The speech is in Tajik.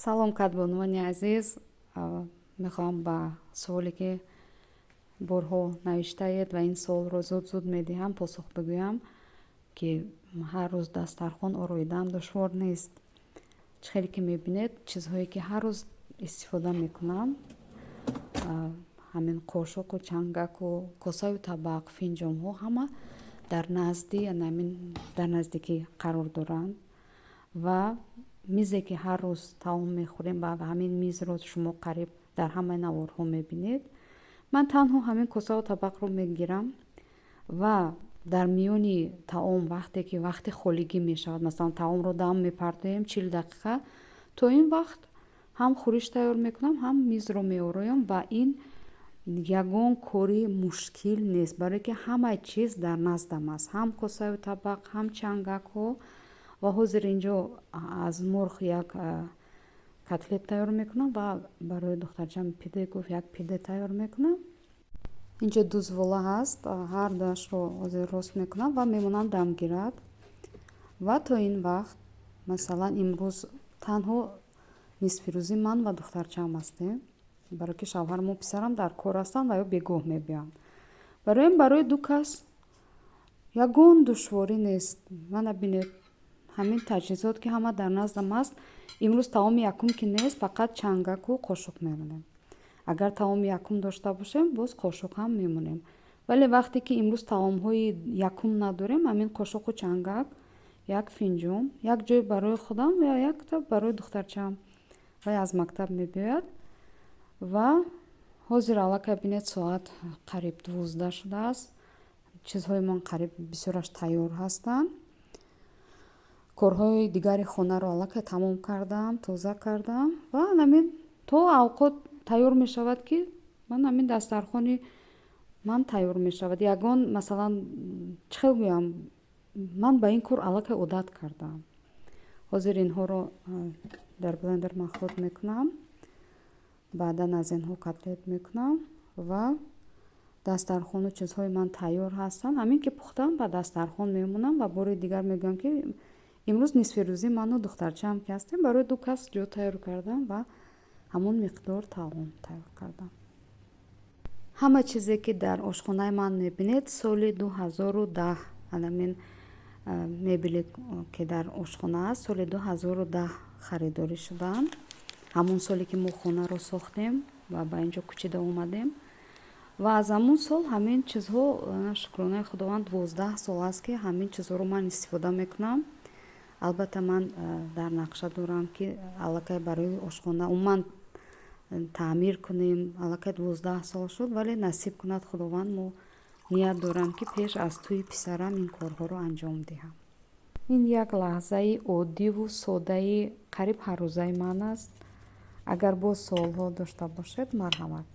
салом кадбонувани азиз, мехоҳам ба суоле ки борҳо навиштаед ва ин суолро зуд медиҳам посух бигӯям ки ҳар рӯз дастархон ороидан душвор нест. чӣ хеле ки мебинед чизҳое ки ҳар рӯз истифода мекунам, ҳамин қошуқу чангаку косаю табақ, финҷонҳо ҳама дар наздикӣ қарор доранд ва мизе ки ҳар рӯз таом мехӯрем ва ҳамин мизро шумо қариб дар ҳамаи наворҳо мебинед. ман танҳо ҳамин косаву табақро мегирам ва дар миёни таом вақти холигӣ мешавад, масалан таомро дам мепартоем 40 дақиқа, то ин вақт ҳам хӯриш тайёр мекунам, ҳам мизро меороям ва ин ягон кори мушкил нест, барое ки ҳамаи чиз дар наздам аст, ҳам косаю табақ, ҳам чангакҳо. ва ҳозир инҷо аз мурғ як котлет тайёр мекунам ва барои духтарчам пиде гуфт як пиде тайёр мекунам. инҷо дузвола ҳаст, ҳар дуашро ҳозир рост мекунам ва мемонам дам гирад. ва то ин вақт масалан имрӯз танҳо нисфирӯзи ман ва духтарчам ҳастем, барое ки шавҳарму писарам дар кор ҳастанд ва ё бегоҳ мебиёнд. барои ду кас ягон душворӣ нест. мана бинед ҳамин таҷҳизот ки ҳама дар наздам аст. имрӯз таоми якум ки нест, фақат чангаку қошуқ мемонем. агар таоми якум дошта бошем боз қошуқ ҳам мемонем, вале вақте ки имрӯз таомҳои якум надорем, ҳамин қошуқу чангак, як финҷон, як ҷой барои худам ва якта барои духтарчам. вай аз мактаб мебиёяд ва ҳозир аллакай бинед соат қариб 12 шудааст. чизҳои ман қариб бисёраш тайёр ҳастанд. корҳои дигари хонаро аллакай тамом кардам, тоза кардам ва ҳамин то авқот тайёр мешавад ки ҳамин дастархони ман тайёр мешавад. ягон масалан чӣ хел гӯям, ман ба ин кор аллакай одат кардам. ҳозир инҳоро дар блендер махлут мекунам, баъдан аз инҳо котлет мекунам ва дастархону чизҳои ман тайёр ҳастанд. ҳамин ки пухтам ба дастархон мемонам ва бори дигар мегӯям ки имрӯз нисфирӯзи ману духтарчаам ки ҳастем, барои ду кас ҷо тайёр кардам ва ҳамон миқдор таом тайёр кардам. ҳама чизе ки дар ошхонаи ман мебинед соли 2010, ҳамин мебели ки дар ошхона аст соли 2010 харидорӣ шудаанд. ҳамон соле ки мо хонаро сохтем ва ба инҷо кӯчида омадем. ва аз ҳамон сол ҳамин чизҳо, шукронаи худованд 12 сол аст ки ҳамин чизҳоро ман истифода мекунам. албатта ман дар нақша дорам ки аллакай барои ошхона умуман таъмир кунем. аллакай 12 сол шуд, вале насиб кунад худованд, мо ният дорам ки пеш аз тӯи писарам ин корҳоро анҷом диҳам. ин як лаҳзаи оддиву соддаи қариб ҳаррӯзаи ман аст. агар боз суолҳо дошта бошед, марҳамат.